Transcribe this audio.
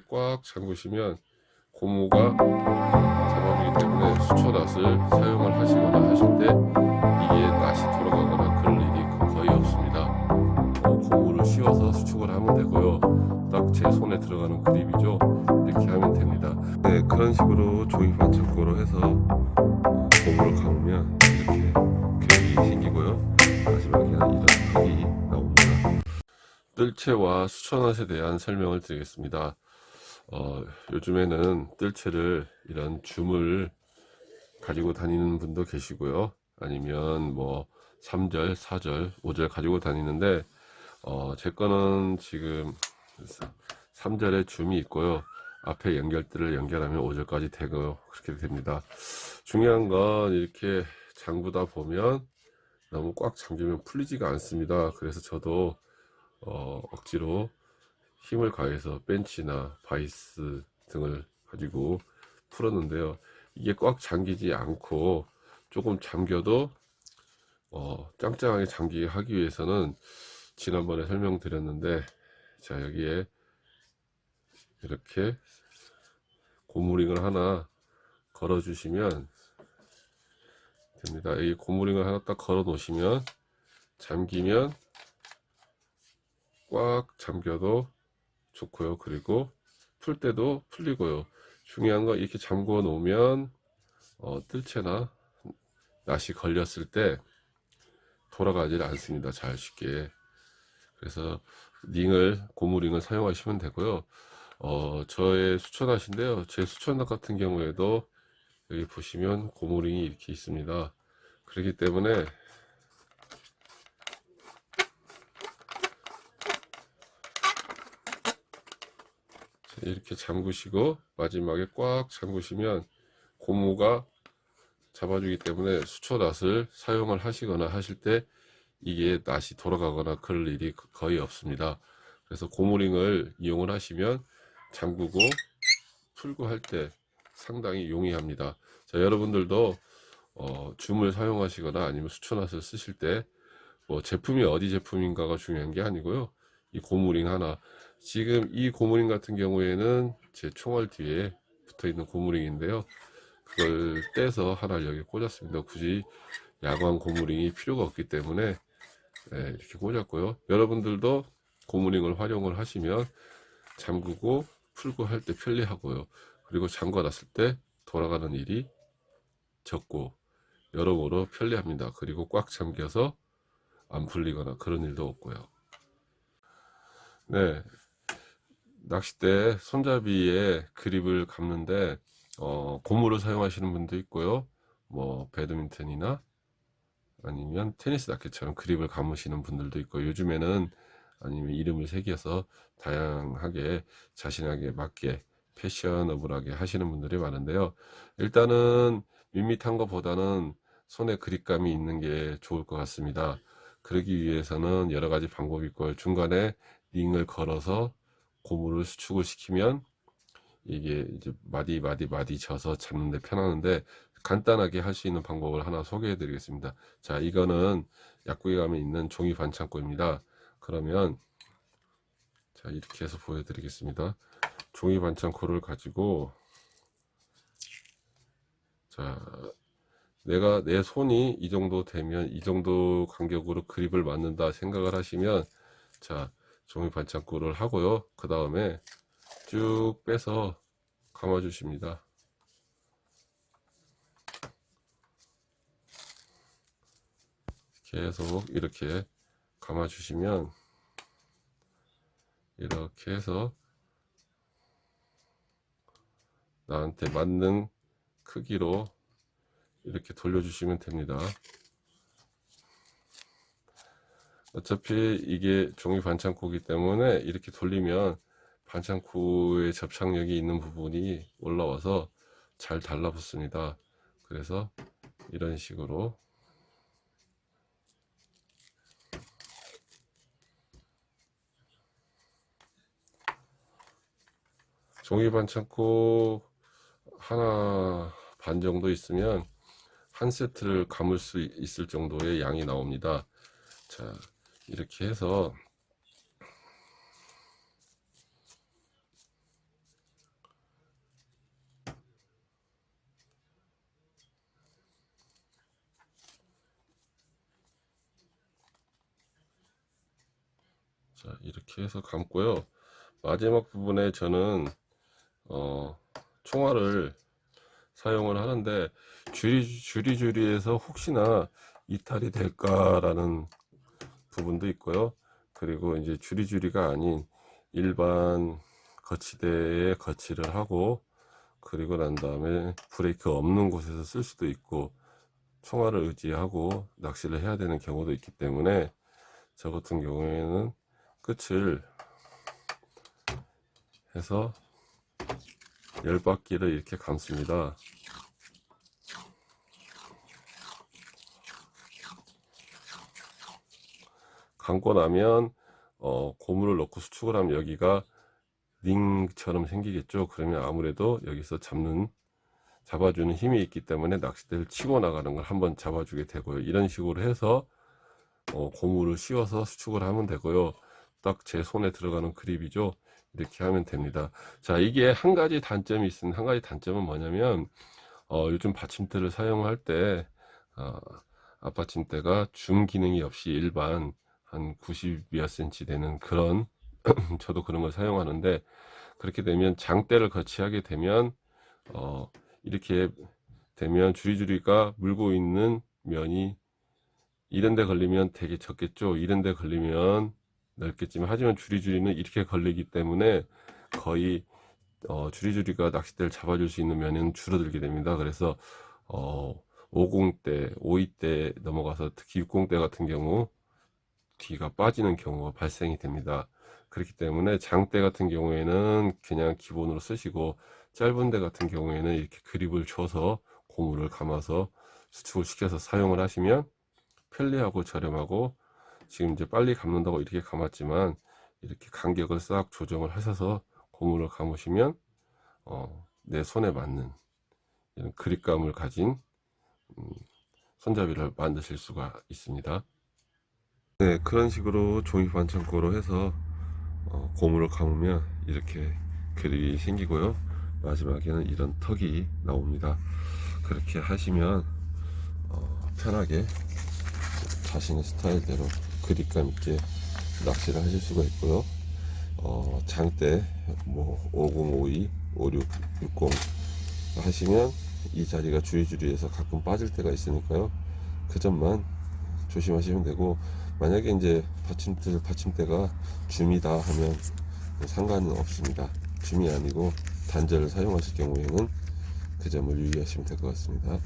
꽉 잠그시면 고무가 잡아주기 때문에 수초낫을 사용을 하시거나 하실 때 이게 낫이 돌아가거나 그럴 일이 거의 없습니다. 고무를 씌워서 수축을 하면 되고요. 딱 제 손에 들어가는 그립이죠. 이렇게 하면 됩니다. 네, 그런 식으로 종이 반창고로 해서 고무를 감으면 이렇게 그립이 생기고요. 마지막에는 이런 턱이 나옵니다. 뜰채와 수초낫에 대한 설명을 드리겠습니다. 요즘에는 뜰채를 이런 줌을 가지고 다니는 분도 계시고요. 아니면 뭐 3절, 4절, 5절 가지고 다니는데 제 거는 지금 3절에 줌이 있고요. 앞에 연결들을 연결하면 5절까지 되고 그렇게 됩니다. 중요한 건 이렇게 잠그다 보면 너무 꽉 잠기면 풀리지가 않습니다. 그래서 저도 억지로 힘을 가해서 벤치나 바이스 등을 가지고 풀었는데요. 이게 꽉 잠기지 않고 조금 잠겨도 짱짱하게 잠기게 하기 위해서는 지난번에 설명드렸는데, 자, 여기에 이렇게 고무링을 하나 걸어 주시면 됩니다. 여기 고무링을 하나 딱 걸어 놓으시면 잠기면 꽉 잠겨도 좋고요. 그리고 풀 때도 풀리고요. 중요한 건 이렇게 잠궈 놓으면 뜰채나 낫이 걸렸을 때 돌아가지 않습니다. 잘 쉽게. 그래서 고무링을 사용하시면 되고요. 저의 수초낫인데요. 제 수초낫 같은 경우에도 여기 보시면 고무링이 이렇게 있습니다. 그렇기 때문에 이렇게 잠그시고 마지막에 꽉 잠그시면 고무가 잡아주기 때문에 수초낫을 사용을 하시거나 하실 때 이게 낫이 돌아가거나 그럴 일이 거의 없습니다. 그래서 고무링을 이용을 하시면 잠그고 풀고 할 때 상당히 용이합니다. 자, 여러분들도 줌을 사용하시거나 아니면 수초낫을 쓰실 때 뭐 제품이 어디 제품인가가 중요한 게 아니고요. 이 고무링 하나, 지금 이 고무링 같은 경우에는 제 총알 뒤에 붙어 있는 고무링인데요. 그걸 떼서 하나를 여기 꽂았습니다. 굳이 야광 고무링이 필요가 없기 때문에 이렇게 꽂았고요. 여러분들도 고무링을 활용을 하시면 잠그고 풀고 할 때 편리하고요. 그리고 잠가 놨을 때 돌아가는 일이 적고 여러모로 편리합니다. 그리고 꽉 잠겨서 안 풀리거나 그런 일도 없고요. 네, 낚싯대 손잡이에 그립을 감는데 고무를 사용하시는 분도 있고요. 뭐 배드민턴이나 아니면 테니스 라켓처럼 그립을 감으시는 분들도 있고, 요즘에는 아니면 이름을 새겨서 다양하게 자신에게 맞게 패셔너블하게 하시는 분들이 많은데요. 일단은 밋밋한 것보다는 손에 그립감이 있는 게 좋을 것 같습니다. 그러기 위해서는 여러 가지 방법이 있고, 중간에 링을 걸어서 고무를 수축을 시키면 이게 이제 마디 져서 잡는데 편하는데, 간단하게 할 수 있는 방법을 하나 소개해 드리겠습니다. 자, 이거는 약국에 가면 있는 종이 반창고입니다. 그러면 자, 이렇게 해서 보여 드리겠습니다. 종이 반창고를 가지고, 자, 내 손이 이 정도 되면 이 정도 간격으로 그립을 맞는다 생각을 하시면, 자, 종이 반창고를 하고요. 그 다음에 쭉 빼서 감아 주십니다. 계속 이렇게 감아 주시면, 이렇게 해서 나한테 맞는 크기로 이렇게 돌려주시면 됩니다. 어차피 이게 종이 반창고이기 때문에 이렇게 돌리면 반창고의 접착력이 있는 부분이 올라와서 잘 달라붙습니다. 그래서 이런 식으로 종이 반창고 하나 반 정도 있으면 한 세트를 감을 수 있을 정도의 양이 나옵니다. 자, 이렇게 해서 자, 이렇게 해서 감고요. 마지막 부분에 저는 총알을 사용을 하는데 주리주리해서 혹시나 이탈이 될까라는 부분도 있고요. 그리고 이제 주리주리가 아닌 일반 거치대에 거치를 하고, 그리고 난 다음에 브레이크 없는 곳에서 쓸 수도 있고, 총알을 의지하고 낚시를 해야 되는 경우도 있기 때문에 저 같은 경우에는 끝을 해서 10바퀴를 이렇게 감습니다. 감고 나면 고무를 넣고 수축을 하면 여기가 링처럼 생기겠죠. 그러면 아무래도 여기서 잡아주는 힘이 있기 때문에 낚싯대를 치고 나가는 걸 한번 잡아주게 되고요. 이런 식으로 해서 고무를 씌워서 수축을 하면 되고요. 딱 제 손에 들어가는 그립이죠. 이렇게 하면 됩니다. 자, 이게 한 가지 단점이 있습니다. 한 가지 단점은 뭐냐면 요즘 받침대를 사용할 때 앞받침대가 줌 기능이 없이 일반 한 90몇 cm 되는 그런 저도 그런 걸 사용하는데, 그렇게 되면 장대를 거치하게 되면 이렇게 되면 주리주리가 물고 있는 면이 이런 데 걸리면 되게 적겠죠. 이런 데 걸리면 넓겠지만, 하지만 주리주리는 이렇게 걸리기 때문에 거의 주리주리가 낚싯대를 잡아줄 수 있는 면은 줄어들게 됩니다. 그래서 50대, 52대 넘어가서 특히 60대 같은 경우 뒤가 빠지는 경우가 발생이 됩니다. 그렇기 때문에 장대 같은 경우에는 그냥 기본으로 쓰시고, 짧은 데 같은 경우에는 이렇게 그립을 줘서 고무를 감아서 수축을 시켜서 사용을 하시면 편리하고 저렴하고, 지금 이제 빨리 감는다고 이렇게 감았지만 이렇게 간격을 싹 조정을 하셔서 고무를 감으시면 내 손에 맞는 이런 그립감을 가진 손잡이를 만드실 수가 있습니다. 네, 그런 식으로 종이 반창고로 해서 고무를 감으면 이렇게 그립이 생기고요. 마지막에는 이런 턱이 나옵니다. 그렇게 하시면 편하게 자신의 스타일대로 그립감 있게 낚시를 하실 수가 있고요. 장대 뭐 50, 52, 56, 60 하시면 이 자리가 주리주리해서 가끔 빠질 때가 있으니까요. 그 점만 조심하시면 되고, 만약에 이제 받침대가 줌이다 하면 상관은 없습니다. 줌이 아니고 단자를 사용하실 경우에는 그 점을 유의하시면 될 것 같습니다.